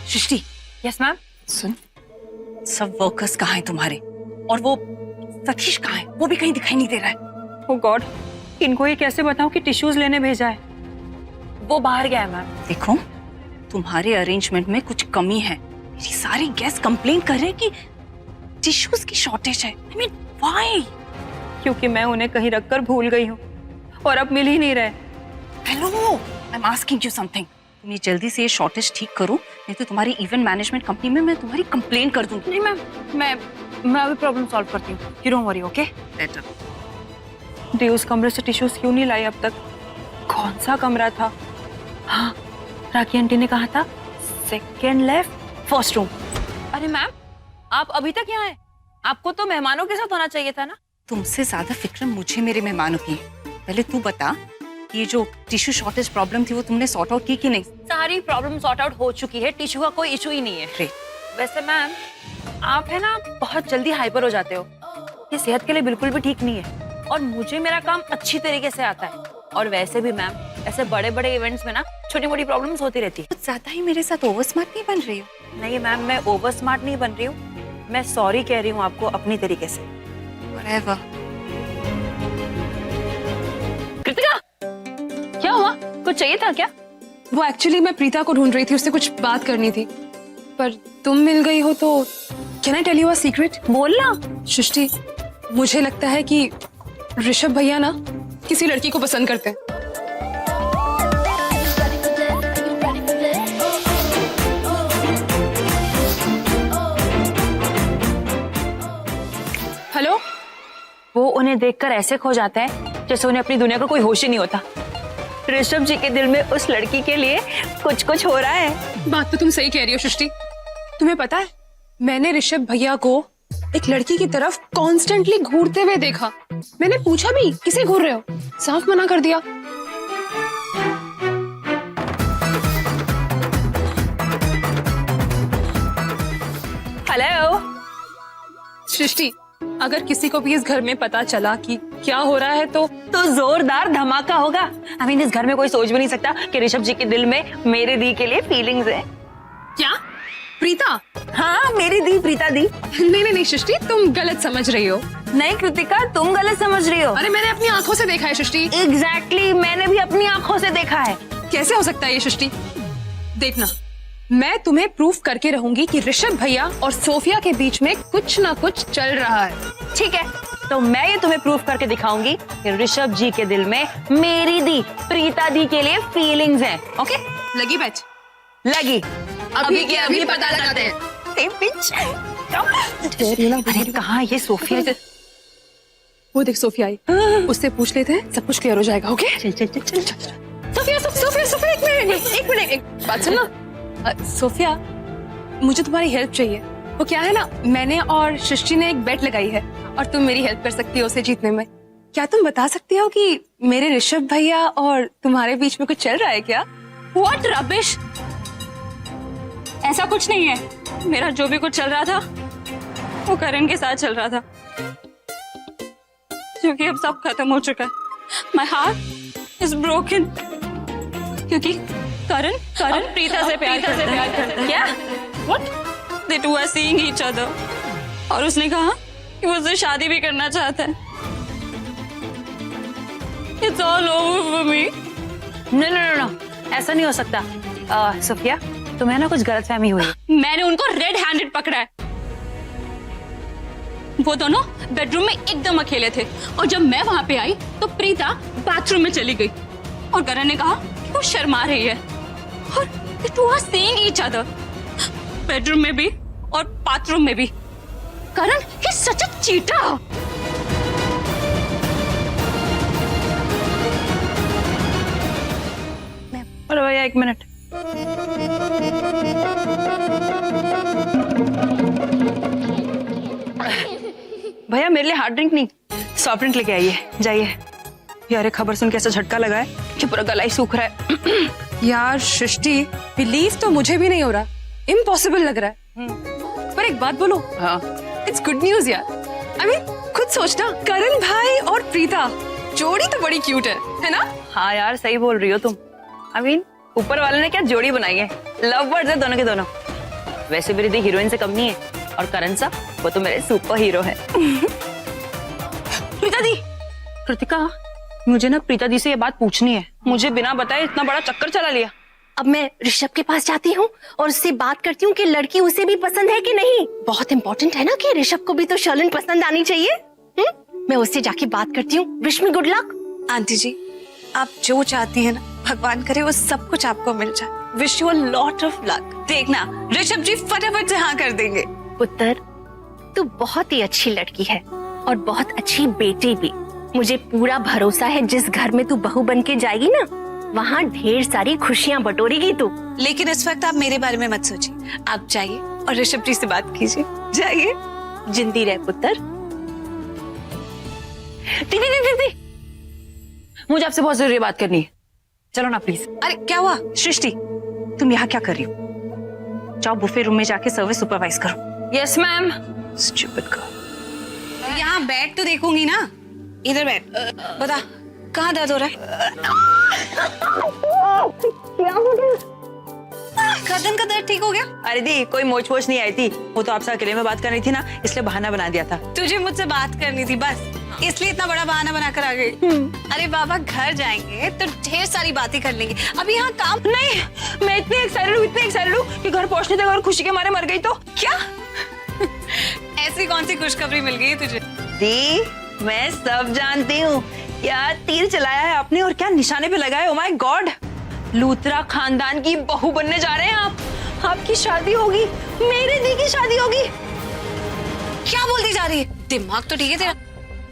सृष्टि। Yes ma'am. सुन, सब workers कहाँ हैं तुम्हारे, और वो सतीश कहाँ है? वो भी कहीं दिखाई नहीं दे रहा है। ओह गॉड, इनको ये कैसे बताऊं कि टिश्यूज लेने भेजा है? वो बाहर गया है मैम। देखो, तुम्हारे अरेंजमेंट में कुछ कमी है। मेरी सारी गेस्ट कंप्लेन कर रहे हैं कि टिश्यूज की शॉर्टेज है। I mean why? क्योंकि मैं उन्हें कहीं रखकर भूल गई हूँ और अब मिल ही नहीं रहे। Hello, I am asking you something. तुम ये जल्दी से ये शॉर्टेज ठीक करो, नहीं तो तुम्हारी इवेंट मैनेजमेंट कंपनी में मैं तुम्हारी कंप्लेन कर दूंगी। नहीं मैम, मैं अभी प्रॉब्लम सॉल्व करती हूँ। You don't worry, okay? Better. दी उस कमरे से टिश्यूज क्यों नहीं लाई अब तक? कौन सा कमरा था? हाँ, राखी आंटी ने कहा था सेकेंड लेफ्ट फर्स्ट रूम। अरे मैम, आप अभी तक यहाँ हैं? आपको तो मेहमानों के साथ होना चाहिए था ना। तुमसे ज्यादा फिक्र मुझे मेरे मेहमानों की है। पहले तू बता, ये जो टिश्यू शॉर्टेज प्रॉब्लम थी वो तुमने सॉर्ट आउट की कि नहीं? सारी प्रॉब्लम सॉर्ट आउट हो चुकी है, टिश्यू का कोई इशू ही नहीं है। ग्रेट। वैसे मैम, आप है ना बहुत जल्दी हाइपर हो जाते हो। ये सेहत के लिए बिल्कुल भी ठीक नहीं है, और मुझे मेरा काम अच्छी तरीके से आता है। और वैसे भी मैम, ऐसे बड़े बड़े इवेंट्स में ना छोटी मोटी प्रॉब्लम्स होती रहती है। कुछ ज्यादा ही मेरे साथ ओवर स्मार्ट नहीं बन रही हो? नहीं मैम, मैं ओवर स्मार्ट नहीं बन रही हूँ, मैं सॉरी कह रही हूँ आपको अपनी तरीके से। Whatever. कृतिका, क्या हुआ? कुछ चाहिए था क्या? वो एक्चुअली मैं प्रीता को ढूंढ रही थी, उससे कुछ बात करनी थी, पर तुम मिल गई हो तो can I tell you a secret? बोलना। सृष्टि, मुझे लगता है कि ऋषभ भैया ना किसी लड़की को पसंद करते हैं। हेलो? वो उन्हें देखकर ऐसे खो जाते हैं जैसे उन्हें अपनी दुनिया का कोई होश ही नहीं होता। ऋषभ जी के दिल में उस लड़की के लिए कुछ कुछ हो रहा है। बात तो तुम सही कह रही हो सृष्टि। तुम्हें पता है, मैंने ऋषभ भैया को एक लड़की की तरफ कॉन्स्टेंटली घूरते हुए देखा। मैंने पूछा भी, किसे घूर रहे हो? साफ मना कर दिया। हेलो सृष्टि, अगर किसी को भी इस घर में पता चला कि क्या हो रहा है तो जोरदार धमाका होगा। आई मीन, इस घर में कोई सोच भी नहीं सकता कि ऋषभ जी के दिल में मेरे दी के लिए फीलिंग्स है। क्या? प्रीता? हाँ, मेरी दी, प्रीता दी। नहीं सृष्टि, तुम गलत समझ रही हो। नहीं कृतिका, तुम गलत समझ रही हो। अरे मैंने अपनी आंखों से देखा है सृष्टि। एग्जैक्टली, मैंने भी अपनी आंखों से देखा है। कैसे हो सकता है ये सृष्टि? देखना, मैं तुम्हें प्रूफ करके रहूंगी कि ऋषभ भैया और सोफिया के बीच में कुछ ना कुछ चल रहा है। ठीक है, तो मैं ये तुम्हें प्रूफ करके दिखाऊंगी कि ऋषभ जी के दिल में मेरी दी, प्रीता दी के लिए फीलिंग्स हैं। ओके? लगी बैच? लगी। अभी के अभी पता लगाते हैं। अरे कहाँ ये सोफिया? वो देख सोफिया आई, उससे पूछ लेते हैं, सब कुछ क्लियर हो जाएगा। ओके? चल चल चल चल चल। सोफिया, एक मिनट, एक बात सुनना। सोफिया, मुझे तुम्हारी हेल्प चाहिए। वो क्या है ना, मैंने और सृष्टि ने एक बेट लगाई है और तुम मेरी हेल्प कर सकती हो उसे जीतने में। क्या तुम बता सकती हो कि मेरे ऋषभ भैया और तुम्हारे बीच में कुछ चल रहा है क्या? What rubbish! ऐसा कुछ नहीं है। मेरा जो भी कुछ चल रहा था वो करण के साथ चल रहा था, क्योंकि अब सब खत्म हो चुका है। My heart is broken क्योंकि करण प्रीता से प्यार करता है। क्या? What? They two are seeing each other और उसने कहा कि वो उससे शादी भी करना चाहता है। It's all over for me. No, ऐसा नहीं हो सकता। सोफिया, तुम्हें ना कुछ गलतफहमी हुई है। मैंने उनको रेड हैंडेड पकड़ा है। वो दोनों बेडरूम में एकदम अकेले थे और जब मैं वहां पे आई तो प्रीता बाथरूम में चली गई और करण ने कहा कि वो शर्मा रही है और they two are seeing each other, bedroom में भी और बाथरूम में भी। करण he's such a cheater. अरे भैया, एक मिनट। भैया, मेरे लिए हार्ड ड्रिंक नहीं, सॉफ्ट ड्रिंक लेके आइए, जाइए। यार, खबर सुन के ऐसा झटका लगा है कि पूरा गला ही सूख रहा है। यार सृष्टि, बिलीव तो मुझे भी नहीं हो रहा, इम्पॉसिबल लग रहा है। पर एक बात बोलो, हाँ, इट्स गुड न्यूज यार। आई मीन, खुद सोचना, करण भाई और प्रीता जोड़ी तो बड़ी क्यूट है ना? हाँ यार, सही बोल रही हो तुम। आई मीन, ऊपर वाले ने क्या जोड़ी बनाई है, लव बर्ड्स है दोनों के दोनों। वैसे मेरी दी हीरोइन से कम नहीं है, और करण सा वो तो मेरे सुपर हीरो है। प्रीता दी, कृतिका मुझे ना प्रीता दी से ये बात पूछनी है, मुझे बिना बताए इतना बड़ा चक्कर चला लिया। अब मैं ऋषभ के पास जाती हूँ और उससे बात करती हूँ कि लड़की उसे भी पसंद है कि नहीं। बहुत इम्पोर्टेंट है ना कि ऋषभ को भी तो शर्लिन पसंद आनी चाहिए। मैं उससे जाके बात करती हूँ। Wish me good luck. Aunty ji, आप जो चाहती हैं ना, भगवान करे वो सब कुछ आपको मिल जाए। Wish you a lot of luck. देखना ऋषभ जी फटाफट से हाँ कर देंगे। पुत्र, तू बहुत ही अच्छी लड़की है और बहुत अच्छी बेटी भी। मुझे पूरा भरोसा है जिस घर में तू बहू बन के जाएगी ना, वहाँ ढेर सारी खुशियाँ बटोरेगी तू। लेकिन इस वक्त आप मेरे बारे में मत सोचिए, आप जाइए और ऋषभ जी से बात कीजिए। जाइए। जिंदी रह पुत्र। दीदी, मुझे आपसे बहुत जरूरी बात करनी है, चलो ना प्लीज। अरे क्या हुआ? सृष्टि, तुम यहाँ क्या कर रही हो? जाओ बुफे रूम में जाके सर्विस सुपरवाइज करो। Yes ma'am. Stupid girl. यहाँ बैठ तो देखूंगी ना, इधर बैठ। बता कहाँ दर्द हो रहा है? गर्दन का दर्द ठीक हो गया? अरे दी, कोई मोच वोच नहीं आई थी, वो तो आपसे अकेले में बात करनी थी ना, इसलिए बहाना बना दिया था। तुझे मुझसे बात करनी थी बस, इसलिए इतना बड़ा बहाना बनाकर आ गई। अरे बाबा, घर जाएंगे तो ढेर सारी बातें कर लेंगे, अभी यहाँ काम नहीं। मैं इतनी एक्साइटेड हूँ कि घर पहुँचने तक अगर खुशी के मारे मर गई तो क्या? ऐसी कौन सी खुशखबरी मिल गई है तुझे? दी, मैं सब जानती हूँ। क्या तीर चलाया है आपने और क्या निशाने पे लगाया। ओ माय गॉड, लूथरा खानदान की बहू बनने जा रहे हैं आप। आपकी शादी होगी, मेरे दी की शादी होगी। क्या बोलती जा रही है? दिमाग तो ठीक है तेरा।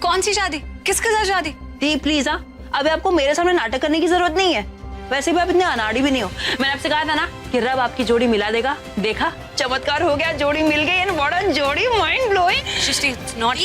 कौन सी शादी? किसके साथ शादी? दी प्लीज, हाँ अभी आपको मेरे सामने नाटक करने की जरूरत नहीं है। वैसे भी आप इतने अनाड़ी भी नहीं हो। मैंने आपसे कहा था ना कि रब आपकी जोड़ी मिला देगा। देखा, चमत्कार हो गया, जोड़ी मिल गई। एंड व्हाट अ जोड़ी, माइंड ब्लोइंग। सृष्टि, नॉट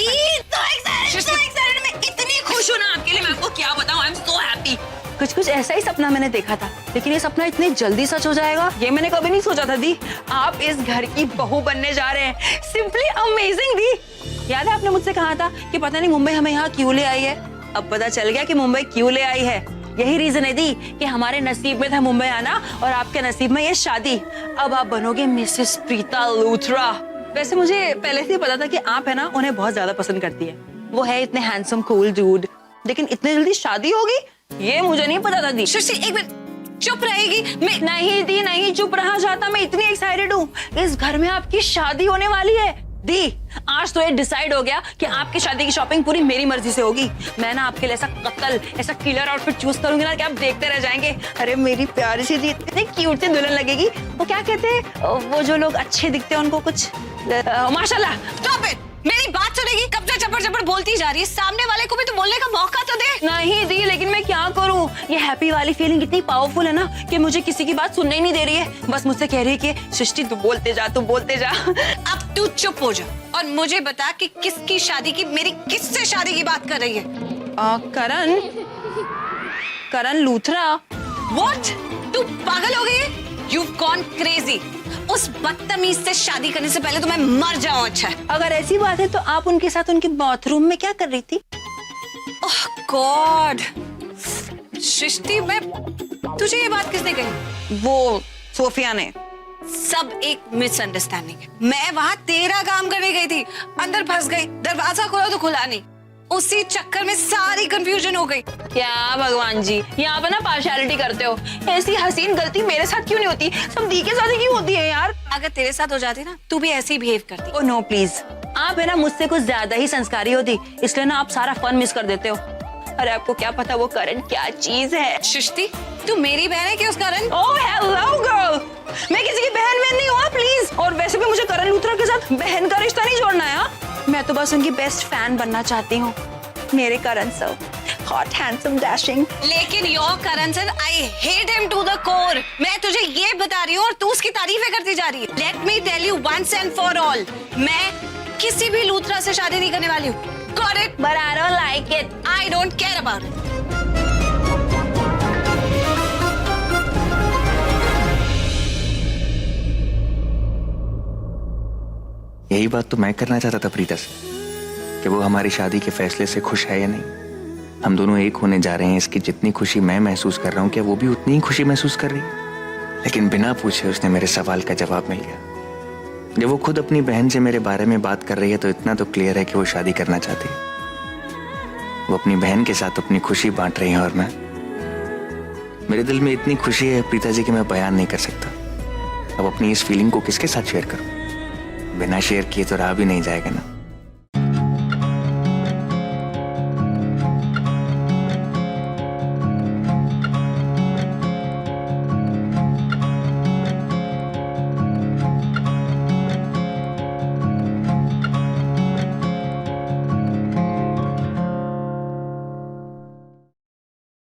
मैं इतनी खुश हूँ ना आपके लिए, मैं आपको क्या बताऊं। I am so happy. कुछ ऐसा ही सपना मैंने देखा था, लेकिन ये सपना इतनी जल्दी सच हो जाएगा ये मैंने कभी नहीं सोचा था। दी, आप इस घर की बहू बनने जा रहे हैं। Simply amazing. दी, याद है आपने मुझसे कहा था कि पता नहीं मुंबई हमें यहाँ क्यों ले आई है। अब पता चल गया कि मुंबई क्यों ले आई है। यही रीजन है दी कि हमारे नसीब में था मुंबई आना और आपके नसीब में ये शादी। अब आप बनोगे मिसेस प्रीता लूथरा। वैसे मुझे पहले से ही पता था कि आप है ना उन्हें बहुत ज्यादा पसंद करती है। वो है इतने हैंडसम कूल डूड, लेकिन इतने जल्दी शादी होगी ये मुझे नहीं पता था। दी, सृष्टि एक मिनट चुप रहेगी? मैं नहीं दी, नहीं चुप रहा जाता। मैं इतनी एक्साइटेड हूँ, इस घर में आपकी शादी होने वाली है। दी, आज तो ये डिसाइड हो गया कि आपकी शादी की शॉपिंग पूरी मेरी मर्जी से होगी। मैं ना आपके लिए ऐसा कत्ल, ऐसा किलर आउटफिट चूज करूंगी ना कि आप देखते रह जाएंगे। अरे मेरी प्यारी सी दी, इतनी क्यूट सी दुल्हन लगेगी। वो क्या कहते हैं, वो जो लोग अच्छे दिखते हैं उनको कुछ माशाल्लाह। Stop it. मेरी बात सुनेगी? कब से चपड़ चपड़ बोलती जा रही है? सामने वाले को भी तो बोलने का मौका तो दे। नहीं दी, लेकिन मैं क्या करूं, ये हैप्पी वाली फीलिंग इतनी पावरफुल है ना कि मुझे किसी की बात सुनने ही नहीं दे रही है। बस मुझसे कह रही है कि सृष्टि तू बोलते जा, तू बोलते जा। अब तू चुप हो जा और मुझे बता कि किसकी शादी की, मेरी किससे शादी की बात कर रही है? करण लूथरा। What? तू पागल हो गई है? You've gone crazy. उस बदतमीज से शादी करने से पहले तो मैं मर जाऊं। अच्छा, अगर ऐसी बात है तो आप उनके साथ उनके बाथरूम में क्या कर रही थी? ओह गॉड, सृष्टि, मैं तुझे ये बात किसने कही? वो सोफिया ने। सब एक मिसअंडरस्टैंडिंग है। मैं वहां तेरा काम करने गई थी, अंदर फंस गई, दरवाजा खोला तो खुला नहीं, उसी चक्कर में सारी कंफ्यूजन हो गई। क्या भगवान जी, यहाँ पे ना पार्शियलिटी करते हो। ऐसी हसीन गलती मेरे साथ क्यों नहीं होती, सब दी के साथ ही क्यों होती है यार। अगर तेरे साथ हो जाती ना, तू भी ऐसे ही बिहेव करती। ओह नो प्लीज, आप है ना मुझसे कुछ ज्यादा ही संस्कारी होती, इसलिए ना आप सारा फन मिस कर देते हो। अरे आपको क्या पता वो करण क्या चीज है। सृष्टि, तू मेरी बहन है कि उस करण? ओह हेलो गर्ल, मैं किसी की बहन नहीं हूँ प्लीज। और वैसे भी मुझे करण लूथरा के साथ बहन का रिश्ता नहीं जोड़ना है। मैं तो बस उनकी बेस्ट फैन बनना चाहती हूँ। मेरे Karan sir, hot handsome dashing. लेकिन your Karan sir, I hate him to the core. मैं तुझे ये बता रही हूँ और तू उसकी तारीफें करती जा रही है। Let me tell you once and for all, मैं किसी भी लूथरा से शादी नहीं करने वाली हूँ। Got it? But I don't like it. I don't care about it. यही बात तो मैं करना चाहता था प्रीता से, कि वो हमारी शादी के फैसले से खुश है या नहीं। हम दोनों एक होने जा रहे हैं, इसकी जितनी खुशी मैं महसूस कर रहा हूँ क्या वो भी उतनी ही खुशी महसूस कर रही है। लेकिन बिना पूछे उसने मेरे सवाल का जवाब मिल गया। जब वो खुद अपनी बहन से मेरे बारे में बात कर रही है तो इतना तो क्लियर है कि वो शादी करना चाहती है। वो अपनी बहन के साथ अपनी खुशी बांट रही है और मेरे दिल में इतनी खुशी है प्रीता जी कि मैं बयान नहीं कर सकता। अब अपनी इस फीलिंग को किसके साथ शेयर करूं? बिना शेयर किए तो रहा भी नहीं जाएगा ना।